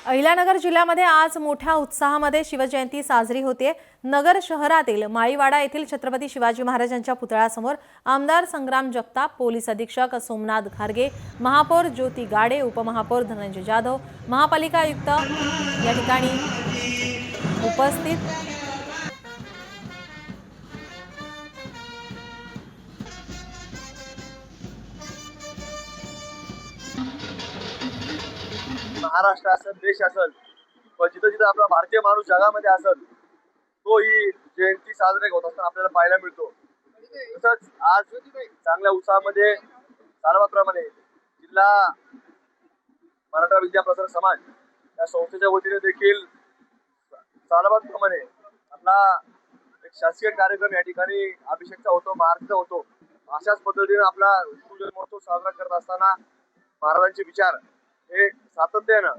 अहिल्यानगर जिल्ह्यामध्ये आज मोठ्या उत्साहामध्ये शिवजयंती साजरी होते। नगर शहरातील माळीवाडा येथील छत्रपती शिवाजी महाराजांच्या पुतळ्यासमोर आमदार संग्राम जगताप, पोलीस अधीक्षक सोमनाथ घारगे, महापौर ज्योती गाडे, उपमहापौर धनंजय जाधव, महापालिका आयुक्त या ठिकाणी उपस्थित। महाराष्ट्र असेल, देश असेल, जिथं जिथं आपला भारतीय माणूस जगामध्ये असेल, तो ही जयंती साजरी होत असताना आपल्याला पाहायला मिळतो। तसंच आज चांगल्या उत्साहामध्ये सालाबादप्रमाणे जिल्हा मराठा विद्या प्रसारक समाज या संस्थेच्या वतीने देखील सालाबादप्रमाणे आपला एक शासकीय कार्यक्रम या ठिकाणी अभिषेकचा होतो, महाराजचा होतो। अशाच पद्धतीने आपला शिवजन्मोत्सव साजरा करत असताना महाराजांचे विचार हे सातत्यानं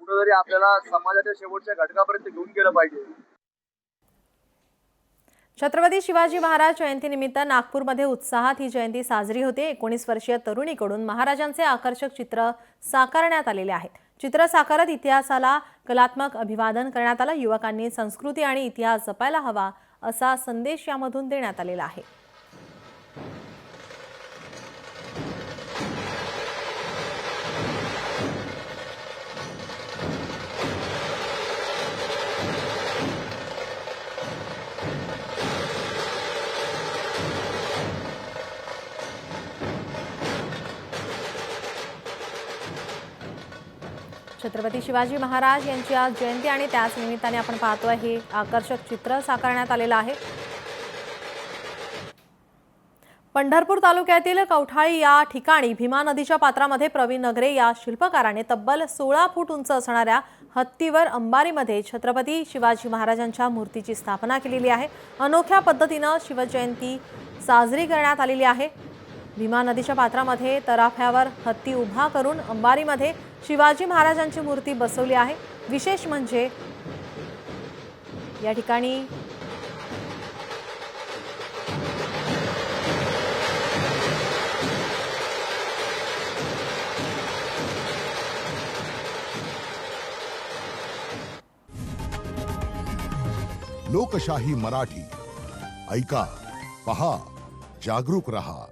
कुठेतरी आपल्याला समाजाच्या शेवटच्या घटकापर्यंत घेऊन गेलं पाहिजे। छत्रपती शिवाजी महाराज जयंतीनिमित्त नागपूरमध्ये उत्साहात ही जयंती साजरी होते। 19 वर्षीय तरुणीकडून महाराजांचे आकर्षक चित्र साकारण्यात आलेले आहेत। चित्र साकारत इतिहासाला कलात्मक अभिवादन करण्यात आलं। युवकांनी संस्कृती आणि इतिहास जपायला हवा असा संदेश यामधून देण्यात आलेला आहे। छत्रपती शिवाजी महाराज यांची आज जयंती आणि त्याच निमित्ताने आपण पाहतोय हे आकर्षक चित्र साकारण्यात आलेलं आहे। पंढरपूर तालुक्यातील कवठाळी या ठिकाणी भीमा नदीच्या पात्रामध्ये प्रवीण नगरे या शिल्पकाराने तब्बल 16 फूट उंच असणाऱ्या हत्तीवर अंबारीमध्ये छत्रपती शिवाजी महाराजांच्या मूर्तीची स्थापना केलेली आहे। अनोख्या पद्धतीने शिवजयंती साजरी करण्यात आलेली आहे। भीमा नदीच्या पात्रामध्ये तराफ्यावर हत्ती उभा करून अंबारीमध्ये शिवाजी महाराजांची मूर्ती बसवली आहे। विशेष म्हणजे या ठिकाणी लोकशाही मराठी ऐका, पहा, जागरूक रहा।